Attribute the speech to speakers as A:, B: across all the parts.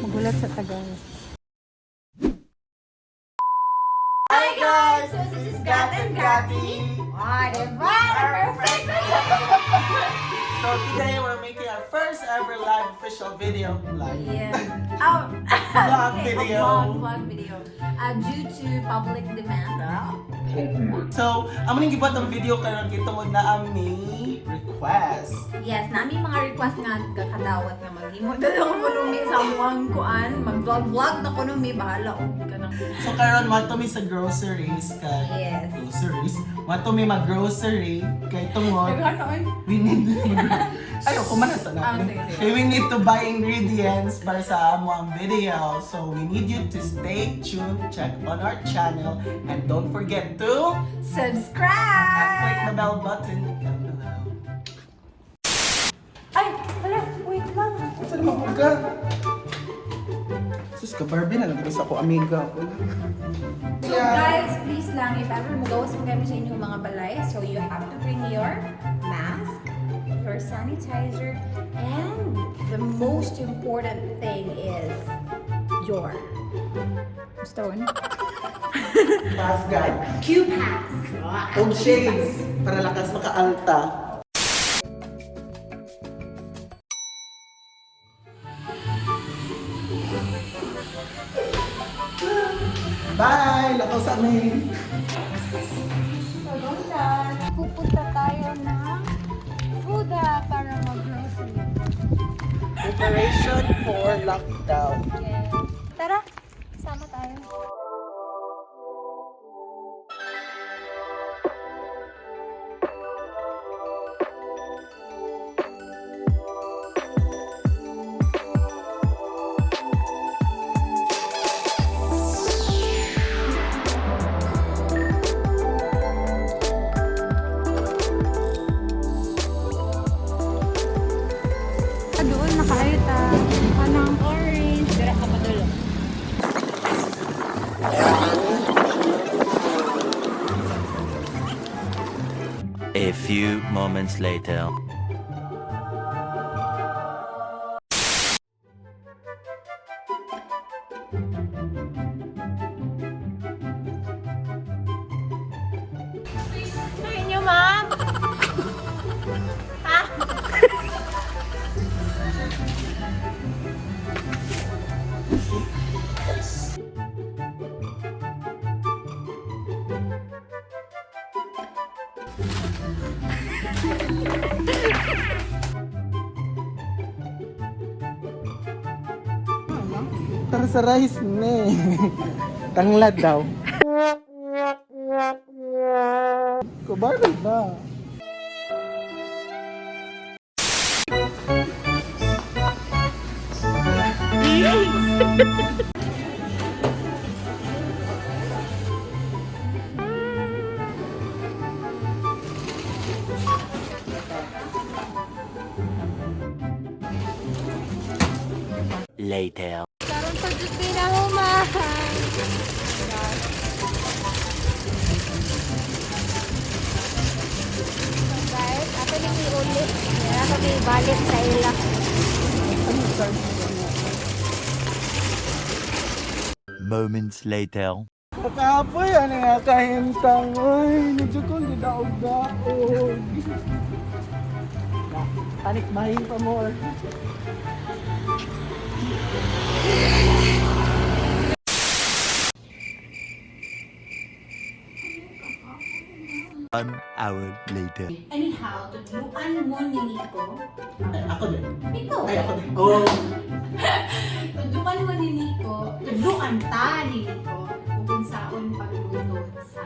A: Magulat sa tagal.
B: Hi guys! So this is Gat&Gatty. Perfect!
C: So today we're making our first ever live official video.
B: Yeah. Oh,
C: Vlog
B: okay,
C: video.
B: Vlog video. Due to public demand.
C: So, amo ning gibuhat ang video karon kay tungod na ami request.
B: Yes, nami mga request nga kakadawat nga maghimo. Dali ako kunumi sa amuang kuan. Mag-vlog na kunumi. Bahala og kanang.
C: So karon wa to mi sa groceries kay
B: Yes.
C: groceries. Wa to mi mag-grocery kay tungod
B: Naghanon.
C: we need ayo kumanas na.
B: Sige, sige.
C: Okay, we need to buy ingredients para sa amo ang video. So we need you to stay tuned, check on our channel, and don't forget to
B: Subscribe!
C: click the bell button down below.
B: Ay! Hala! Wait lang!
C: Saan mo ka? Sus ka Barbie na lang sa ako amiga.
B: So guys, please lang, if ever magawas mo kami sa inyong mga balay, so you have to bring your mask, your sanitizer, and the most important thing is your stone.
C: Pass guide.
B: Q-Pass.
C: Og shades para lakas makaalta. Bye! Lakaw sa amin!
A: So, guys, pupunta tayo ng Fooda para mag-grocery.
C: Preparation for lockdown.
A: Yes. Tara, sama tayo. Doon nakaayta. Anong orange. Dira ka madulo.
D: A few moments later.
B: Sa inyo, ma'am! Ha?
C: Tara sa rice ne. Tanglad daw. Kubaril ba?
D: Later.
A: Karon pa dito pinahuman. Guys, ato nang iulit. Kaya kami balik sa ila.
D: Moments later.
C: Pagkapoy, ano nga kahintang. Uy, medyo kong didaog-daog. Tanik mahin pa more.
D: One hour later.
B: Anyhow, tudluan mo ni Nico.
C: Ay, ako din.
B: Ikaw.
C: Ay, ako din. Oh.
B: Tudluan mo ni Nico. Tudluan ta ni Nico. Kung saon pagluto sa...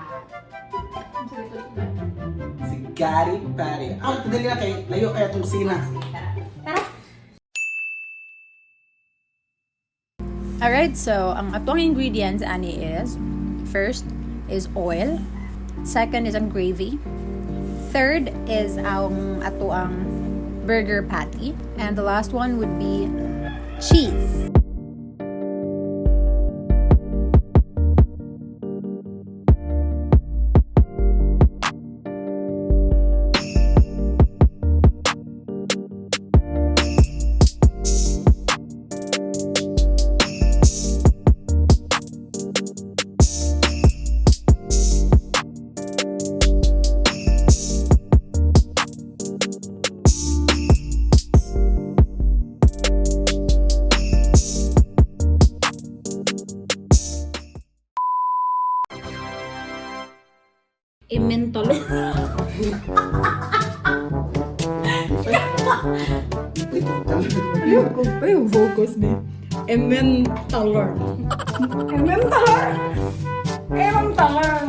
B: Ano sa ito?
C: Si Gatty Patty. Ah, dali na kay layo kaya itong sina.
B: Tara!
A: Alright, so ang atong ingredients ani is first is oil, second is ang gravy, third is ang atoang burger patty, and the last one would be cheese. Ayun ko pa yung focus ni Emmentaler. Emmentaler! Emmentaler!